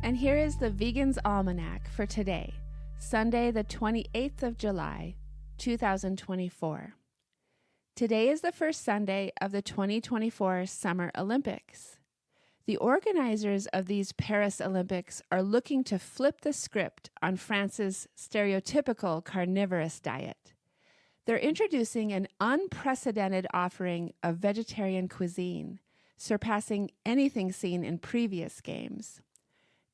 And here is the Vegan's Almanac for today, Sunday, the 28th of July, 2024. Today is the first Sunday of the 2024 Summer Olympics. The organizers of these Paris Olympics are looking to flip the script on France's stereotypical carnivorous diet. They're introducing an unprecedented offering of vegetarian cuisine, surpassing anything seen in previous games.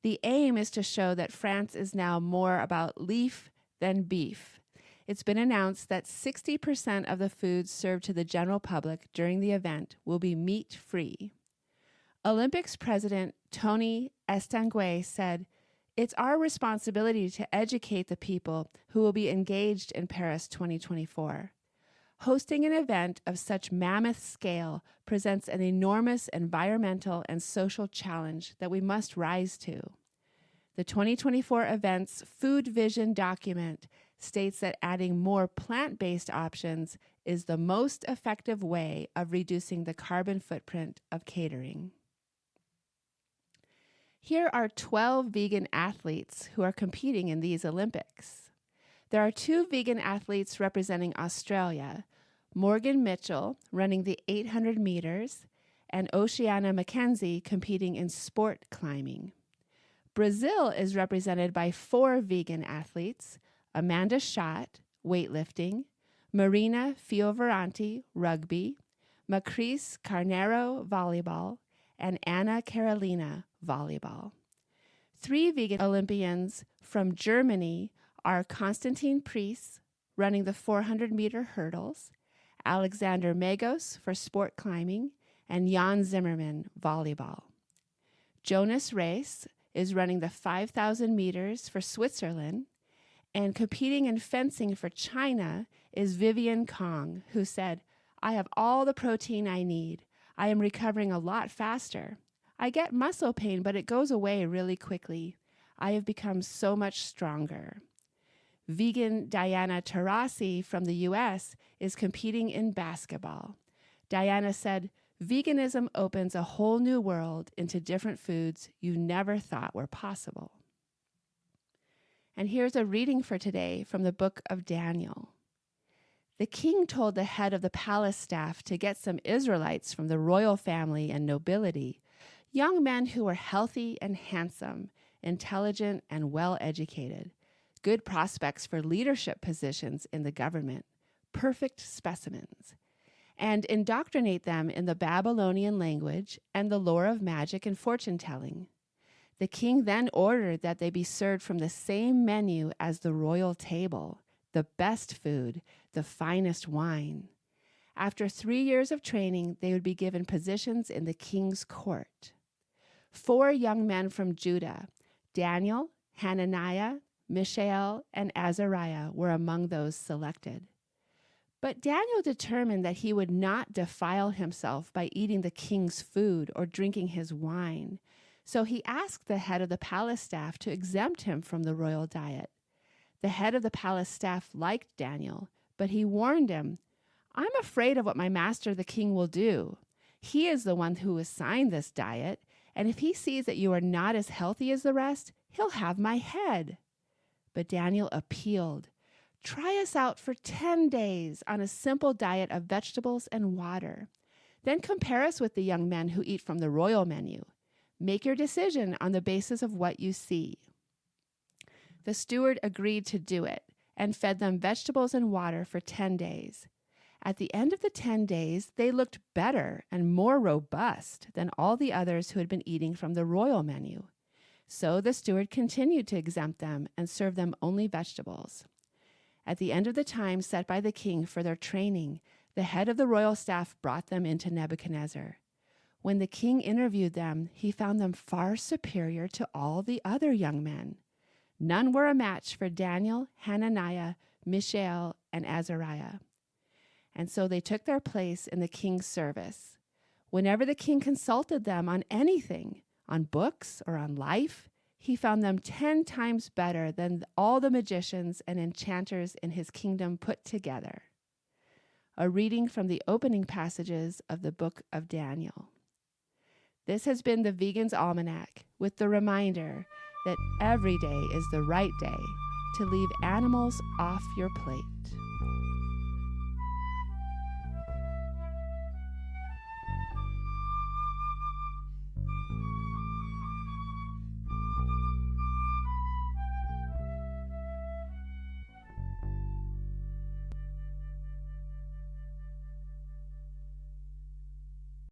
The aim is to show that France is now more about leaf than beef. It's been announced that 60% of the foods served to the general public during the event will be meat-free. Olympics president Tony Estanguet said, "It's our responsibility to educate the people who will be engaged in Paris 2024. Hosting an event of such mammoth scale presents an enormous environmental and social challenge that we must rise to." The 2024 event's Food Vision document states that adding more plant-based options is the most effective way of reducing the carbon footprint of catering. Here are 12 vegan athletes who are competing in these Olympics. There are 2 vegan athletes representing Australia, Morgan Mitchell running the 800 meters, and Oceana McKenzie competing in sport climbing. Brazil is represented by 4 vegan athletes, Amanda Schott, weightlifting, Marina Fioravanti, rugby, Macris Carneiro, volleyball, and Anna Carolina, volleyball. 3 vegan Olympians from Germany are Konstantin Priess, running the 400-meter hurdles, Alexander Magos for sport climbing, and Jan Zimmerman, volleyball. Jonas Reis is running the 5,000 meters for Switzerland, and competing in fencing for China is Vivian Kong, who said, "I have all the protein I need. I am recovering a lot faster. I get muscle pain, but it goes away really quickly. I have become so much stronger." Vegan Diana Taurasi from the U.S. is competing in basketball. Diana said, "Veganism opens a whole new world into different foods you never thought were possible." And here's a reading for today from the book of Daniel. The king told the head of the palace staff to get some Israelites from the royal family and nobility, young men who were healthy and handsome, intelligent and well-educated, good prospects for leadership positions in the government, perfect specimens, and indoctrinate them in the Babylonian language and the lore of magic and fortune-telling. The king then ordered that they be served from the same menu as the royal table, the best food, the finest wine. After 3 years of training, they would be given positions in the king's court. 4 young men from Judah, Daniel, Hananiah, Mishael, and Azariah, were among those selected. But Daniel determined that he would not defile himself by eating the king's food or drinking his wine. So he asked the head of the palace staff to exempt him from the royal diet. The head of the palace staff liked Daniel, but he warned him, "I'm afraid of what my master the king will do. He is the one who assigned this diet, and if he sees that you are not as healthy as the rest, he'll have my head." But Daniel appealed, "Try us out for 10 days on a simple diet of vegetables and water. Then compare us with the young men who eat from the royal menu. Make your decision on the basis of what you see." The steward agreed to do it and fed them vegetables and water for 10 days. At the end of the 10 days, they looked better and more robust than all the others who had been eating from the royal menu. So the steward continued to exempt them and serve them only vegetables. At the end of the time set by the king for their training, the head of the royal staff brought them into Nebuchadnezzar. When the king interviewed them, he found them far superior to all the other young men. None were a match for Daniel, Hananiah, Mishael, and Azariah. And so they took their place in the king's service. Whenever the king consulted them on anything, on books or on life, he found them 10 times better than all the magicians and enchanters in his kingdom put together. A reading from the opening passages of the book of Daniel. This has been the Vegan's Almanac, with the reminder that every day is the right day to leave animals off your plate.